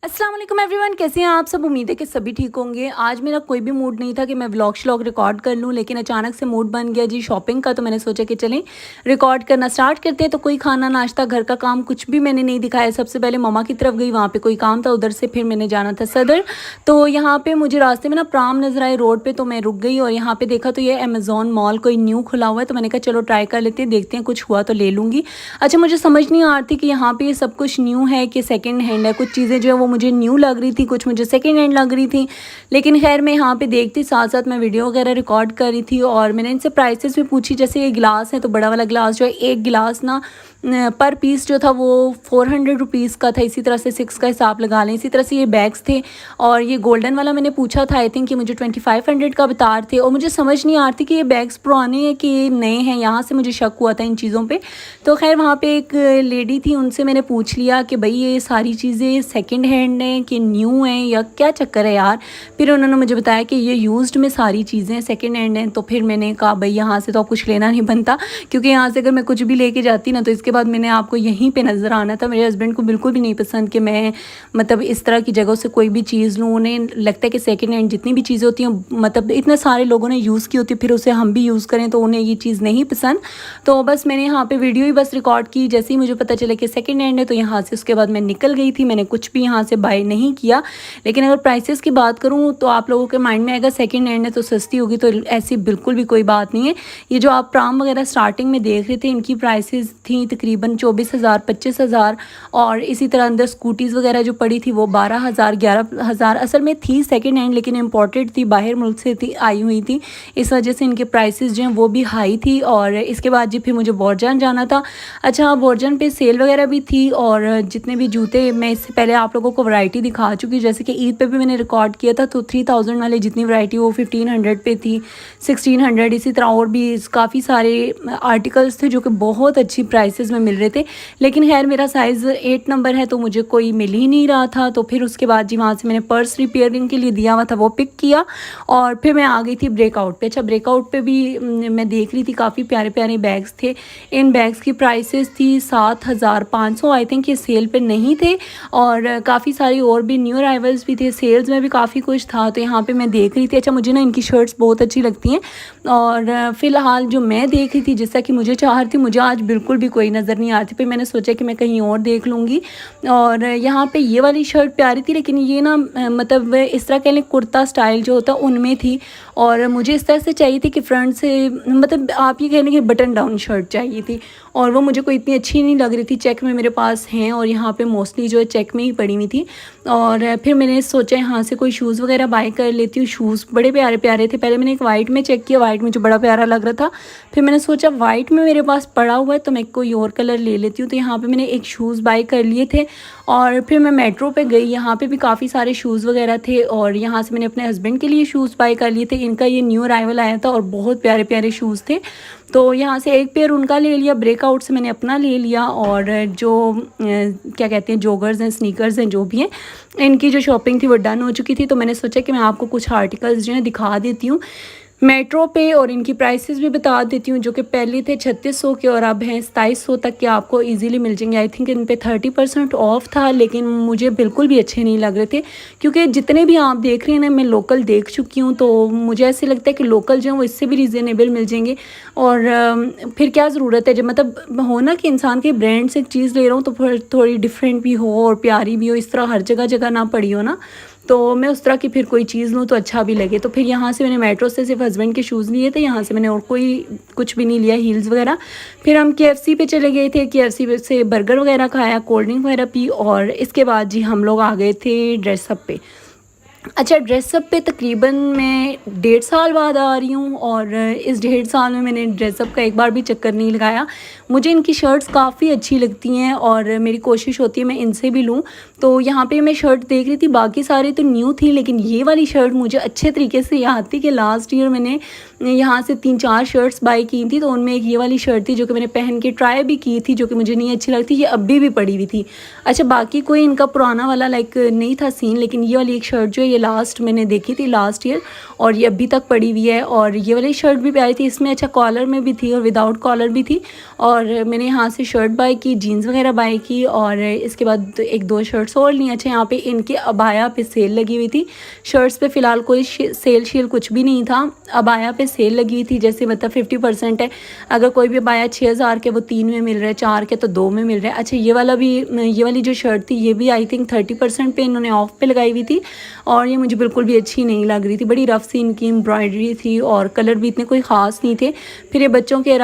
अस्सलाम वालेकुम एवरीवन, कैसे हैं आप सब। उम्मीद है कि सभी ठीक होंगे। आज मेरा कोई भी मूड नहीं था कि मैं व्लॉग श्लॉग रिकॉर्ड कर लूं, लेकिन अचानक से मूड बन गया जी शॉपिंग का। तो मैंने सोचा कि चलें रिकॉर्ड करना स्टार्ट करते हैं। तो कोई खाना नाश्ता घर का काम कुछ भी मैंने नहीं दिखाया। सबसे पहले ममा की तरफ गई, वहाँ पे कोई काम था, उधर से फिर मैंने जाना था सदर। तो यहाँ पे मुझे रास्ते में ना प्राम नज़र आए रोड पर, तो मैं रुक गई और यहाँ पर देखा तो ये अमेज़ॉन मॉल कोई न्यू खुला हुआ है। तो मैंने कहा चलो ट्राई कर लेते हैं, देखते हैं कुछ हुआ तो ले लूँगी। अच्छा, मुझे समझ नहीं आ रही थी कि यहाँ पर ये सब कुछ न्यू है कि सेकेंड हैंड है। कुछ चीज़ें जो है वो मुझे न्यू लग रही थी, कुछ मुझे सेकेंड हैंड लग रही थी। लेकिन खैर मैं यहाँ पे देखती, साथ साथ मैं वीडियो वगैरह रिकॉर्ड कर रही थी और मैंने इनसे प्राइसेस भी पूछी। जैसे ये गिलास है तो बड़ा वाला गिलास जो है, एक गिलास ना पर पीस जो था वो 400 रुपीज़ का था। इसी तरह से 6 का हिसाब लगा लें। इसी तरह से ये बैग्स थे और ये गोल्डन वाला मैंने पूछा था, आई थिंक कि मुझे 2500 का बता रहे थे। और मुझे समझ नहीं आ रही थी कि ये बैग्स पुराने हैं कि नए हैं, यहाँ से मुझे शक हुआ था इन चीज़ों पे। तो खैर वहाँ पे एक लेडी थी, उनसे मैंने पूछ लिया कि भाई ये सारी चीज़ें सेकंड हैंड हैं कि न्यू हैं या क्या चक्कर है यार। फिर उन्होंने मुझे बताया कि ये यूज्ड में सारी चीज़ें सेकंड हैंड हैं। तो फिर मैंने कहा भाई यहाँ से तो कुछ लेना नहीं बनता, क्योंकि यहाँ से अगर मैं कुछ भी लेके जाती ना तो इसके बाद मैंने आपको यहीं पे नज़र आना था। मेरे हस्बैंड को बिल्कुल भी नहीं पसंद कि मैं मतलब इस तरह की जगहों से कोई भी चीज़ लूँ। उन्हें लगता है कि सेकंड हैंड जितनी भी चीज़ें होती हैं, मतलब इतने सारे लोगों ने यूज़ की होती है, फिर उसे हम भी यूज़ करें, तो उन्हें ये चीज़ नहीं पसंद। तो बस मैंने यहाँ पे वीडियो ही बस रिकॉर्ड की। जैसे ही मुझे पता चला कि सेकंड हैंड है तो यहाँ से उसके बाद मैं निकल गई थी। मैंने कुछ भी यहाँ से बाय नहीं किया। लेकिन अगर प्राइसेस की बात करूँ तो आप लोगों के माइंड में आएगा सेकंड हैंड है तो सस्ती होगी, तो ऐसी बिल्कुल भी कोई बात नहीं है। ये जो आप प्राम वगैरह स्टार्टिंग में देख रहे थे, इनकी प्राइसेस थी तकरीबन 24,000 25,000। और इसी तरह अंदर स्कूटीज़ वगैरह जो पड़ी थी वो 12,000 11,000 असल में थी सेकंड हैंड, लेकिन इम्पोर्टेड थी, बाहर मुल्क से थी, आई हुई थी। इस वजह से इनके प्राइसेस जो हैं वो भी हाई थी। और इसके बाद जी फिर मुझे बोरजान जाना था। अच्छा, बोरजान पे सेल वगैरह भी थी और जितने भी जूते, मैं इससे पहले आप लोगों को वैरायटी दिखा चुकी, जैसे कि ईद पे भी मैंने रिकॉर्ड किया था। तो 3000 वाले जितनी वैरायटी वो 1500 पे थी, 1600। इसी तरह और भी काफ़ी सारे आर्टिकल्स थे जो कि बहुत अच्छी प्राइसेस में मिल रहे थे। लेकिन खैर मेरा साइज़ 8 नंबर है तो मुझे कोई मिल ही नहीं रहा था। तो फिर उसके बाद जी वहाँ से मैंने पर्स रिपेयरिंग के लिए दिया हुआ था वो पिक किया और फिर मैं आ गई थी ब्रेकआउट पे। अच्छा, ब्रेकआउट पे भी मैं देख रही थी, काफ़ी प्यारे प्यारे बैग्स थे। इन बैग्स की प्राइसेस थी 7,500, आई थिंक ये सेल पे नहीं थे। और काफ़ी सारी और भी न्यू अराइवल्स भी थे, सेल्स में भी काफ़ी कुछ था। तो यहाँ पे मैं देख रही थी। अच्छा, मुझे ना इनकी शर्ट्स बहुत अच्छी लगती हैं और फ़िलहाल जो मैं देख रही थी जैसा कि मुझे चाह रही थी, मुझे आज बिल्कुल भी कोई नज़र नहीं आ रही थी। फिर मैंने सोचा कि मैं कहीं और देख लूँगी। और यहाँ पे ये वाली शर्ट प्यारी थी, लेकिन ये ना मतलब इस तरह कह लें कुर्ता स्टाइल जो होता है उनमें थी। और मुझे इस तरह से चाहिए थी कि फ्रंट से, मतलब आप ये कह लें कि बटन डाउन शर्ट चाहिए थी, और वो मुझे कोई इतनी अच्छी नहीं लग रही थी। चेक में मेरे पास हैं और यहाँ पे मोस्टली जो है चेक में ही पड़ी हुई थी। और फिर मैंने सोचा यहाँ से कोई शूज़ वगैरह बाय कर लेती हूँ। शूज़ बड़े प्यारे प्यारे थे। पहले मैंने एक वाइट में चेक किया, वाइट मुझे बड़ा प्यारा लग रहा था। फिर मैंने सोचा वाइट में मेरे पास पड़ा हुआ है तो मैं कोई और कलर ले लेती हूँ। तो यहाँ पे मैंने एक शूज़ बाय कर लिए थे और फिर मैं मेट्रो पे गई। यहाँ पे भी काफ़ी सारे शूज़ वगैरह थे और यहाँ से मैंने अपने हस्बैंड के लिए शूज़ बाय कर लिए थे। इनका ये न्यू अराइवल आया था और बहुत प्यारे प्यारे शूज़ थे। तो यहाँ से एक पेयर उनका ले लिया, ब्रेकआउट से मैंने अपना ले लिया। और जो क्या कहते हैं जॉगर्स हैं, स्नीकर्स हैं, जो भी हैं, इनकी जो शॉपिंग थी वो डन हो चुकी थी। तो मैंने सोचा कि मैं आपको कुछ आर्टिकल्स जो हैं दिखा देती हूँ मेट्रो पे और इनकी प्राइसेस भी बता देती हूँ, जो कि पहले थे 3600 के और अब हैं 2700 तक के आपको इजीली मिल जाएंगे। आई थिंक इन पे 30% ऑफ था, लेकिन मुझे बिल्कुल भी अच्छे नहीं लग रहे थे, क्योंकि जितने भी आप देख रहे हैं ना मैं लोकल देख चुकी हूँ। तो मुझे ऐसे लगता है कि लोकल जो है वो इससे भी रीज़नेबल मिल जाएंगे। और फिर क्या ज़रूरत है, जब मतलब हो ना कि इंसान के ब्रांड से एक चीज़ ले रहा हूँ तो फिर थोड़ी डिफरेंट भी हो और प्यारी भी हो, इस तरह हर जगह जगह ना पड़ी हो ना, तो मैं उस तरह की फिर कोई चीज़ लूँ तो अच्छा भी लगे। तो फिर यहाँ से मैंने मेट्रो से सिर्फ हस्बैंड के शूज़ लिए थे, यहाँ से मैंने और कोई कुछ भी नहीं लिया, हील्स वगैरह। फिर हम KFC पे चले गए थे, KFC से बर्गर वगैरह खाया, कोल्ड ड्रिंक वगैरह पी और इसके बाद जी हम लोग आ गए थे ड्रेसअप पे। अच्छा, ड्रेसअप पे तकरीबन मैं 1.5 साल बाद आ रही हूँ और इस 1.5 साल में मैंने ड्रेसअप का एक बार भी चक्कर नहीं लगाया। मुझे इनकी शर्ट्स काफ़ी अच्छी लगती हैं और मेरी कोशिश होती है मैं इनसे भी लूँ। तो यहाँ पे मैं शर्ट देख रही थी, बाकी सारी तो न्यू थी, लेकिन ये वाली शर्ट मुझे अच्छे तरीके से याद थी कि लास्ट ईयर मैंने यहाँ से 3-4 शर्ट्स बाई की थी। तो उनमें एक ये वाली शर्ट थी जो कि मैंने पहन के ट्राई भी की थी, जो कि मुझे नहीं अच्छी लगती, ये अभी भी पड़ी हुई थी। अच्छा, बाकी कोई इनका पुराना वाला लाइक नहीं था सीन, लेकिन ये वाली एक शर्ट जो है ये लास्ट मैंने देखी थी लास्ट ईयर, और ये अभी तक पड़ी हुई है। और ये वाली शर्ट भी आई थी, इसमें अच्छा कॉलर में भी थी और विदाउट कॉलर भी थी। और मैंने यहाँ से शर्ट बाय की, जीन्स वगैरह बाय की, और इसके बाद एक दो शर्ट्स और ली। अच्छा यहाँ पे इनके अबाया पे सेल लगी हुई थी। शर्ट्स पे फ़िलहाल कोई सेल शील कुछ भी नहीं था, अबाया पे सेल लगी हुई थी, जैसे मतलब 50% है। अगर कोई भी अबाया 6000 के वो 3 में मिल रहा है, 4 के तो 2 में मिल रहा है। अच्छा ये वाली जो शर्ट थी ये भी आई थिंक 30% पे इन्होंने ऑफ पे लगाई हुई थी, और ये मुझे बिल्कुल भी अच्छी नहीं लग रही थी। बड़ी रफ सी इनकी एम्ब्रॉयडरी थी और कलर भी इतने कोई ख़ास नहीं थे। फिर ये बच्चों के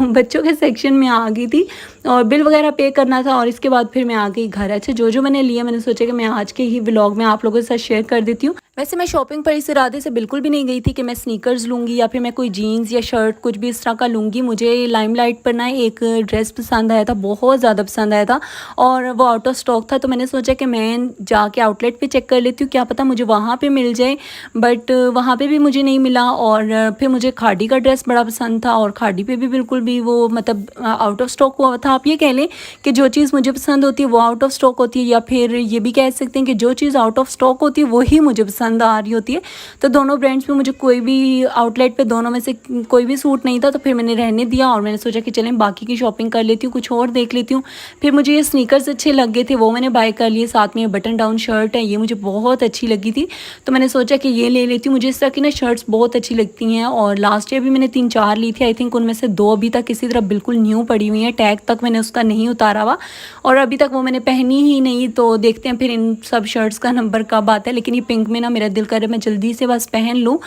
बच्चों के सेक्शन में आ गई थी, और बिल वगैरह पे करना था, और इसके बाद फिर मैं आ गई घर। अच्छा जो मैंने लिया, मैंने सोचा कि मैं आज के ही व्लॉग में आप लोगों के साथ शेयर कर देती हूँ। वैसे मैं शॉपिंग पर इस इरादे से बिल्कुल भी नहीं गई थी कि मैं स्नीकर्स लूँगी या फिर मैं कोई जीन्स या शर्ट कुछ भी इस तरह का लूँगी। मुझे लाइमलाइट पर ना एक ड्रेस पसंद आया था, बहुत ज़्यादा पसंद आया था, और वो आउट ऑफ स्टॉक था। तो मैंने सोचा कि मैं जाके आउटलेट पे चेक कर लेती हूँ, क्या पता मुझे वहाँ पे मिल जाए। बट वहाँ पे भी मुझे नहीं मिला। और फिर मुझे खाड़ी का ड्रेस बड़ा पसंद था, और खाड़ी पे भी बिल्कुल भी वो मतलब आउट ऑफ स्टॉक हुआ था। आप ये कह लें कि जो चीज़ मुझे पसंद होती है वो आउट ऑफ स्टॉक होती है, या फिर ये भी कह सकते हैं कि जो चीज़ आउट ऑफ स्टॉक होती है वही मुझे पसंद आ रही होती है। तो दोनों ब्रांड्स में मुझे कोई भी आउटलेट पे दोनों में से कोई भी सूट नहीं था, तो फिर मैंने रहने दिया, और मैंने सोचा कि चलें बाकी की शॉपिंग कर लेती हूँ, कुछ और देख लेती हूँ। फिर मुझे ये स्नीकर्स अच्छे लग गए थे, वो मैंने बाय कर लिए। साथ में ये बटन डाउन शर्ट है, ये मुझे बहुत अच्छी लगी थी, तो मैंने सोचा कि ये ले लेती हूँ। मुझे इस तरह की ना शर्ट्स बहुत अच्छी लगती हैं, और लास्ट ईयर भी मैंने 3-4 ली थी। आई थिंक उनमें से 2 अभी तक किसी तरह बिल्कुल न्यू पड़ी हुई हैं, टैग तक मैंने उसका नहीं उतारा हुआ, और अभी तक वो मैंने पहनी ही नहीं। तो देखते हैं फिर इन सब शर्ट्स का नंबर कब आता है। लेकिन ये पिंक में ना मेरा दिल कर रहा है मैं जल्दी से बस पहन लूँ।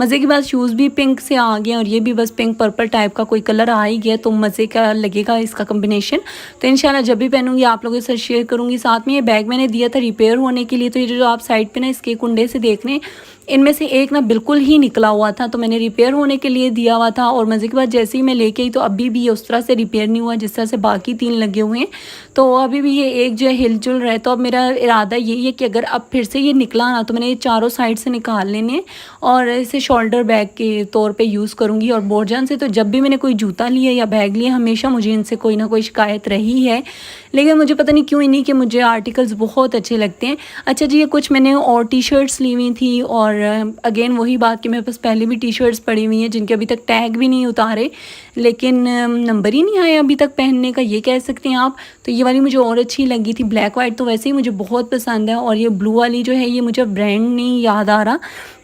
मज़े की बात, शूज़ भी पिंक से आ गए, और ये भी बस पिंक पर्पल टाइप का कोई कलर आ ही गया, तो मज़े का लगेगा इसका कम्बिनेशन। तो इंशाल्लाह जब भी पहनूंगी आप लोगों के साथ शेयर करूँगी। साथ में ये बैग मैंने दिया था रिपेयर होने के लिए, तो ये जो आप साइड पर ना इसके कुंडे से देख रहे हैं, इनमें से एक ना बिल्कुल ही निकला हुआ था, तो मैंने रिपेयर होने के लिए दिया हुआ था। और मज़े की बात, जैसे ही मैं लेके आई तो अभी भी ये उस तरह से रिपेयर नहीं हुआ जिस तरह से बाकी 3 लगे हुए हैं, तो अभी भी ये एक जो है हिलजुल रहा है। तो अब मेरा इरादा यही है कि अगर अब फिर से ये निकला ना, तो मैंने ये चारों साइड से निकाल लेने और इसे शोल्डर बैग के तौर पे यूज़ करूँगी। और बोरजान से तो जब भी मैंने कोई जूता लिया या बैग लिया, हमेशा मुझे इनसे कोई ना कोई शिकायत रही है, लेकिन मुझे पता नहीं क्यों इन्हीं के मुझे आर्टिकल्स बहुत अच्छे लगते हैं। अच्छा जी, ये कुछ मैंने और टी शर्ट्स ली हुई थी, और अगेन वही बात कि मेरे पास पहले भी टी शर्ट्स पड़ी हुई हैं जिनके अभी तक टैग भी नहीं उतारे, लेकिन नंबर ही नहीं आया अभी तक पहनने का, ये कह सकते हैं आप। तो ये वाली मुझे और अच्छी लगी थी, ब्लैक वाइट तो वैसे ही मुझे बहुत पसंद है। और ये ब्लू वाली जो है, ये मुझे ब्रांड नहीं याद आ रहा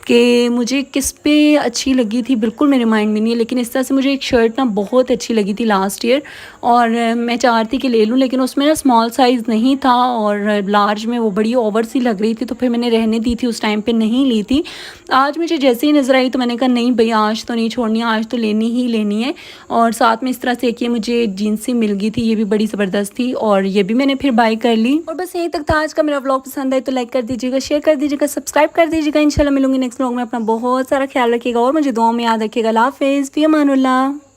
कि मुझे किस पे अच्छी लगी थी, बिल्कुल मेरे माइंड में नहीं है। लेकिन इस तरह से मुझे एक शर्ट ना बहुत अच्छी लगी थी लास्ट ईयर, और मैं चाह रही थी कि ले लूँ, लेकिन उसमें ना स्मॉल साइज़ नहीं था, और लार्ज में वो बड़ी ओवर सी लग रही थी, तो फिर मैंने रहने दी थी, उस टाइम पे नहीं ली थी। आज मुझे जैसे ही नज़र आई तो मैंने कहा नहीं भैया, आज तो नहीं छोड़नी, आज तो लेनी ही लेनी है। और साथ में इस तरह से एक ये मुझे जीन्स सी मिल गई थी, ये भी बड़ी ज़बरदस्त थी, और ये भी मैंने फिर बाय कर ली। और बस यहीं तक था आज का मेरा व्लॉग। पसंद आए तो लाइक कर दीजिएगा, शेयर कर दीजिएगा, सब्सक्राइब कर दीजिएगा। इंशाल्लाह मिलूंगी नेक्स्ट व्लॉग में। अपना बहुत सारा ख्याल रखिएगा और मुझे दुआओं में याद रखिएगा। अल्लाह हाफ़िज़, फ़ी अमानुल्लाह।